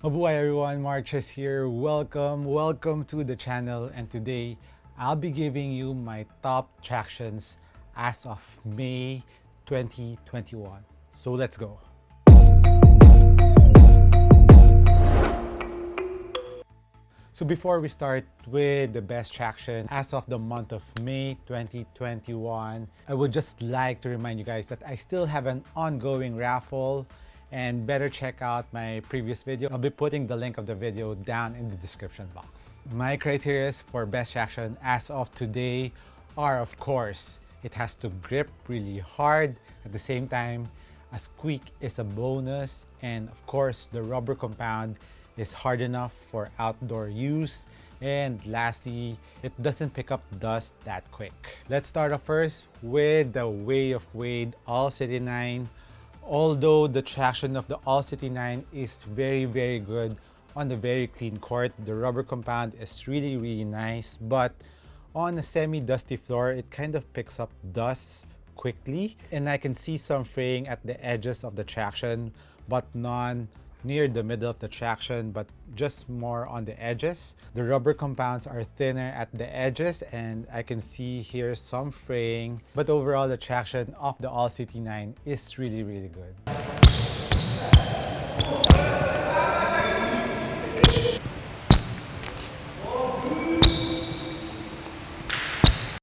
Mabuhay everyone, MARKCHES here. Welcome to the channel, and today I'll be giving you my top tractions as of May 2021. So let's go. So before we start with the best traction as of the month of May 2021, I would just like to remind you guys that I still have an ongoing raffle, and better check out my previous video. I'll be putting the link of the video down in the description box. My criteria for best traction as of today are, of course, it has to grip really hard. At the same time, a squeak is a bonus, and of course, the rubber compound is hard enough for outdoor use, and lastly, it doesn't pick up dust that quick. Let's start off first with the Way of Wade All City 9. Although the traction of the All City 9 is very good on the very clean court, the rubber compound is really nice, but on a semi-dusty floor, it kind of picks up dust quickly, and I can see some fraying at the edges of the traction, but none near the middle of the traction, but just more on the edges. The rubber compounds are thinner at the edges, and I can see here some fraying, but overall the traction of the All City 9 is really good.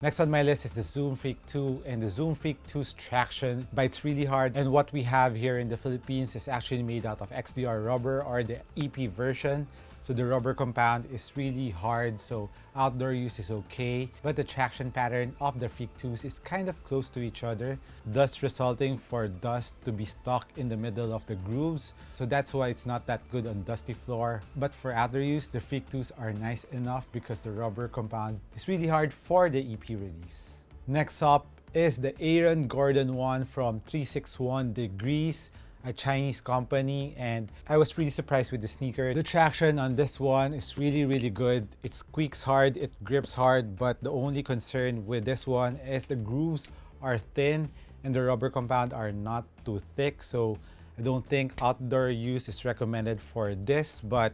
Next on my list is the Zoom Freak 2, and the Zoom Freak 2's traction bites really hard, and what we have here in the Philippines is actually made out of XDR rubber, or the EP version. So the rubber compound is really hard, so outdoor use is okay, but the traction pattern of the Freak 2s is kind of close to each other, thus resulting for dust to be stuck in the middle of the grooves. So that's why it's not that good on dusty floor. But for outdoor use, the Freak 2s are nice enough because the rubber compound is really hard for the EP release. Next up is the Aaron Gordon one from 361 Degrees, a Chinese company, and I was really surprised with the sneaker. The traction on this one is really good. It squeaks hard, it grips hard, but the only concern with this one is the grooves are thin and the rubber compound are not too thick, so I don't think outdoor use is recommended for this. But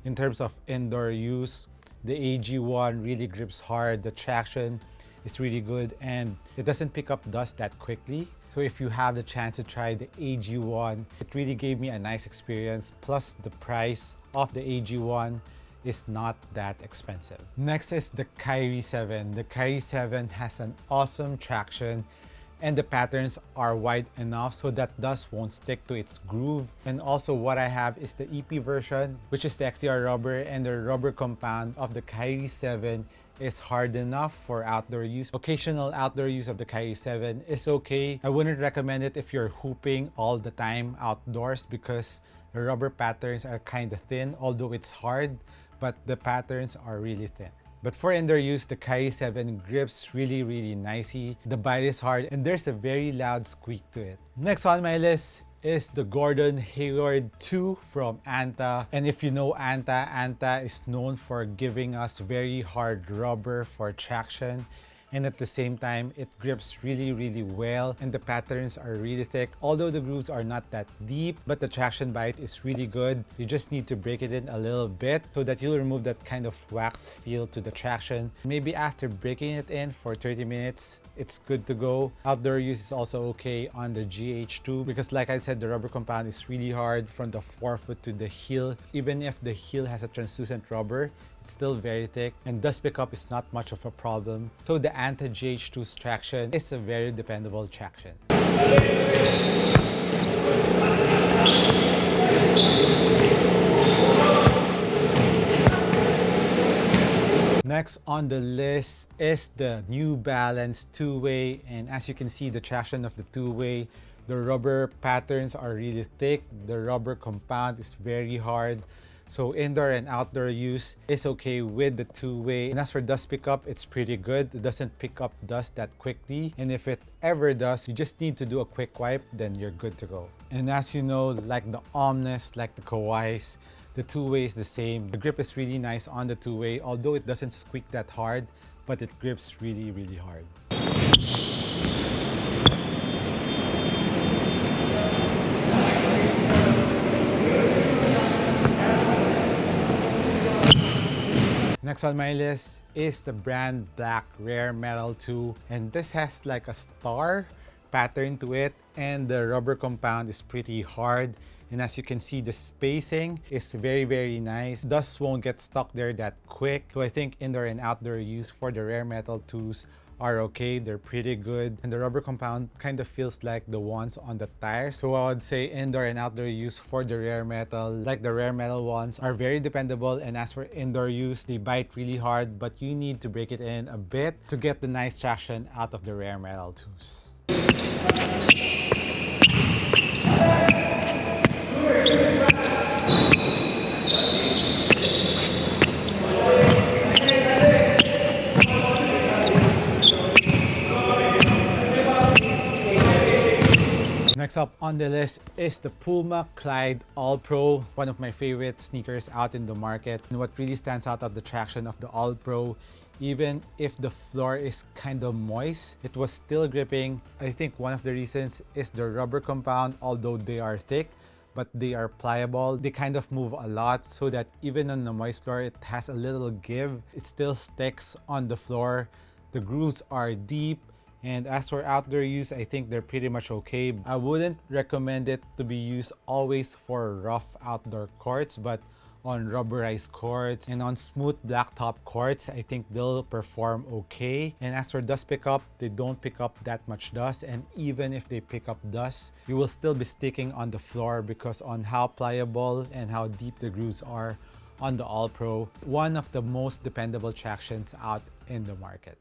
in terms of indoor use, the AG1 really grips hard, the traction is really good, and it doesn't pick up dust that quickly. So if you have the chance to try the AG1, it really gave me a nice experience, plus the price of the AG1 is not that expensive. Next is the Kyrie 7. The Kyrie 7 has an awesome traction, and the patterns are wide enough so that dust won't stick to its groove. And also what I have is the EP version, which is the XDR rubber, and the rubber compound of the Kyrie 7 is hard enough for outdoor use. Occasional outdoor use of the Kyrie 7 is okay. I wouldn't recommend it if you're hooping all the time outdoors because the rubber patterns are kind of thin, although it's hard, but the patterns are really thin. But for indoor use, the Kyrie 7 grips really nicely. The bite is hard, and there's a very loud squeak to it. Next on my list is the Gordon Hayward 2 from Anta. And if you know Anta is known for giving us very hard rubber for traction, and at the same time it grips really well, and the patterns are really thick. Although the grooves are not that deep, but the traction bite is really good. You just need to break it in a little bit so that you'll remove that kind of wax feel to the traction. Maybe after breaking it in for 30 minutes, it's good to go. Outdoor use is also okay on the GH2 because, like I said, the rubber compound is really hard from the forefoot to the heel. Even if the heel has a translucent rubber, it's still very thick, and dust pickup is not much of a problem. So the Anta GH2's traction is a very dependable traction. Next on the list is the New Balance 2-way, and as you can see, the traction of the 2-way, the rubber patterns are really thick, the rubber compound is very hard. So indoor and outdoor use is okay with the 2-way. And as for dust pickup, it's pretty good. It doesn't pick up dust that quickly. And if it ever does, you just need to do a quick wipe, then you're good to go. And as you know, like the Omnis, like the Kawais, the 2-way is the same. The grip is really nice on the 2-way, although it doesn't squeak that hard, but it grips really hard. Next on my list is the Brandblack Rare Metal 2, and this has like a star pattern to it, and the rubber compound is pretty hard, and as you can see, the spacing is very nice. Dust won't get stuck there that quick, so I think indoor and outdoor use for the Rare Metal 2s are okay. They're pretty good, and the rubber compound kind of feels like the ones on the tire. So I would say indoor and outdoor use for the Rare Metal, like the Rare Metal ones, are very dependable. And as for indoor use, they bite really hard, but you need to break it in a bit to get the nice traction out of the Rare Metal 2s. Next up on the list is the Puma Clyde All Pro, one of my favorite sneakers out in the market. And what really stands out of the traction of the All Pro, even if the floor is kind of moist, it was still gripping. I think one of the reasons is the rubber compound. Although they are thick, but they are pliable. They kind of move a lot, so that even on the moist floor, it has a little give. It still sticks on the floor. The grooves are deep. And as for outdoor use, I think they're pretty much okay. I wouldn't recommend it to be used always for rough outdoor courts, but on rubberized courts and on smooth blacktop courts, I think they'll perform okay. And as for dust pickup, they don't pick up that much dust, and even if they pick up dust, you will still be sticking on the floor because on how pliable and how deep the grooves are on the All Pro. One of the most dependable tractions out in the market.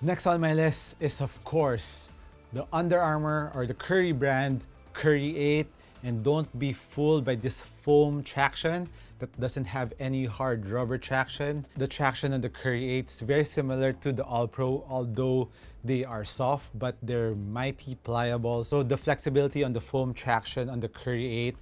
Next on my list is, of course, the Under Armour or the Curry brand Curry 8. And don't be fooled by this foam traction that doesn't have any hard rubber traction. The traction on the Curry 8 is very similar to the All Pro, although they are soft, but they're mighty pliable. So the flexibility on the foam traction on the Curry 8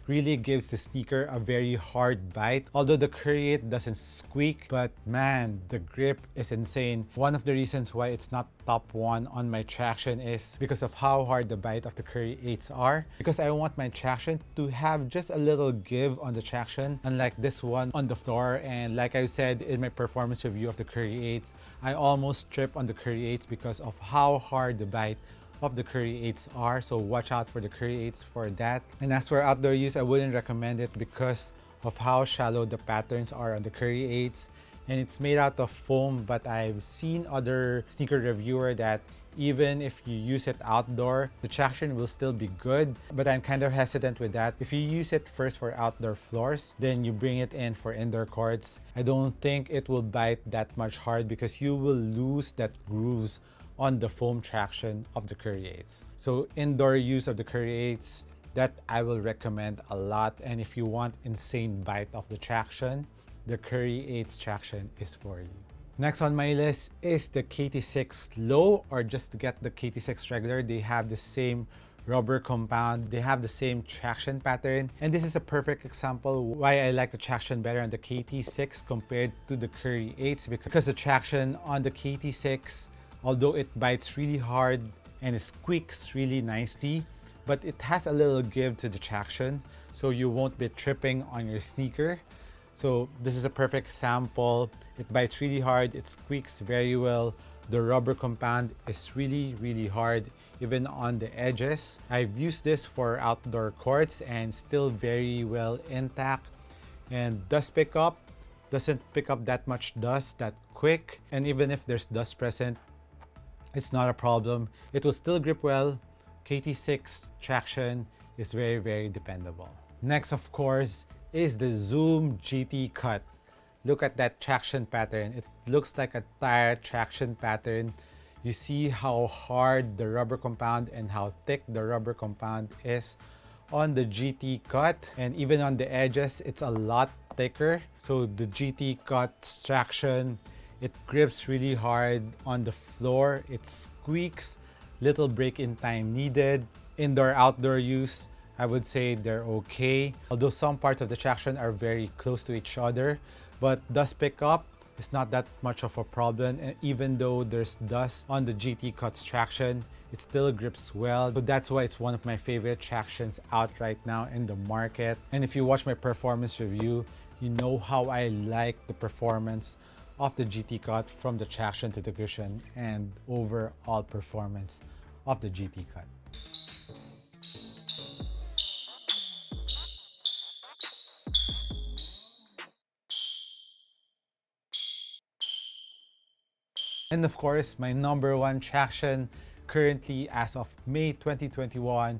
really gives the sneaker a very hard bite. Although the Curry 8 doesn't squeak, but man, the grip is insane. One of the reasons why it's not top 1 on my traction is because of how hard the bite of the Curry 8s are. Because I want my traction to have just a little give on the traction, unlike this one on the floor. And like I said in my performance review of the Curry 8s, I almost trip on the Curry 8s because of how hard the bite of the Curry 8s are. So watch out for the Curry 8s for that. And as for outdoor use, I wouldn't recommend it because of how shallow the patterns are on the Curry 8s. And it's made out of foam, but I've seen other sneaker reviewer that even if you use it outdoor, the traction will still be good. But I'm kind of hesitant with that. If you use it first for outdoor floors, then you bring it in for indoor courts, I don't think it will bite that much hard because you will lose that grooves on the foam traction of the Curry 8s. So indoor use of the Curry 8s, that I will recommend a lot. And if you want insane bite of the traction, the Curry 8s traction is for you. Next on my list is the KT6 Low, or just to get the KT6 regular. They have the same rubber compound, they have the same traction pattern, and this is a perfect example why I like the traction better on the KT6 compared to the Curry 8s, because the traction on the KT6, although it bites really hard and it squeaks really nicely, but it has a little give to the traction, so you won't be tripping on your sneaker. So this is a perfect sample. It bites really hard, it squeaks very well. The rubber compound is really hard, even on the edges. I've used this for outdoor courts and still very well intact. And dust pickup doesn't pick up that much dust that quick. And even if there's dust present, it's not a problem. It will still grip well. KT6 traction is very dependable. Next, of course, is the Zoom GT Cut. Look at that traction pattern. It looks like a tire traction pattern. You see how hard the rubber compound and how thick the rubber compound is on the GT Cut. And even on the edges, it's a lot thicker. So the GT Cut traction, it grips really hard on the floor. It squeaks, little break in time needed. Indoor, outdoor use, I would say they're okay. Although some parts of the traction are very close to each other, but dust pickup is not that much of a problem. And even though there's dust on the GT Cut's traction, it still grips well. So that's why it's one of my favorite tractions out right now in the market. And if you watch my performance review, you know how I like the performance of the GT Cut, from the traction to the cushion and overall performance of the GT Cut. And of course, my number one traction currently as of May 2021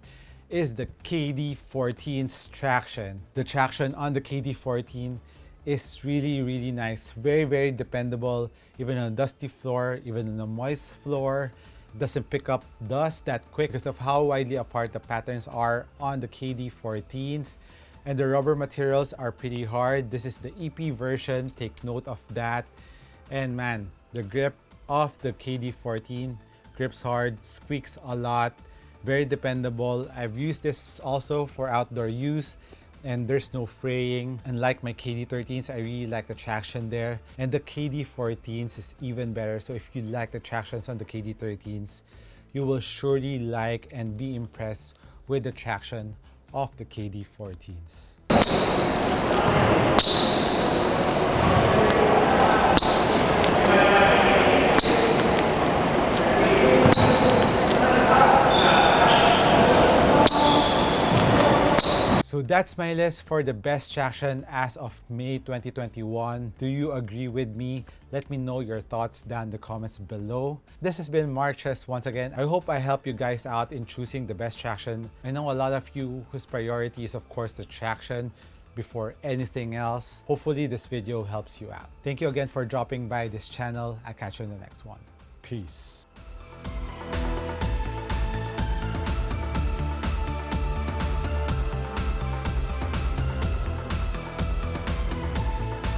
is the KD14's traction. The traction on the KD14 is really nice. Very dependable, even on a dusty floor, even on a moist floor. It doesn't pick up dust that quick because of how widely apart the patterns are on the KD14s. And the rubber materials are pretty hard. This is the EP version, take note of that. And man, the grip of the KD14 grips hard, squeaks a lot, very dependable. I've used this also for outdoor use and there's no fraying. Unlike my KD13s, I really like the traction there. And the KD14s is even better. So if you like the tractions on the KD13s, you will surely like and be impressed with the traction of the KD14s. So that's my list for the best traction as of May 2021. Do you agree with me? Let me know your thoughts down in the comments below. This has been MARKCHES once again. I hope I helped you guys out in choosing the best traction. I know a lot of you whose priority is of course the traction before anything else. Hopefully this video helps you out. Thank you again for dropping by this channel. I'll catch you in the next one. Peace.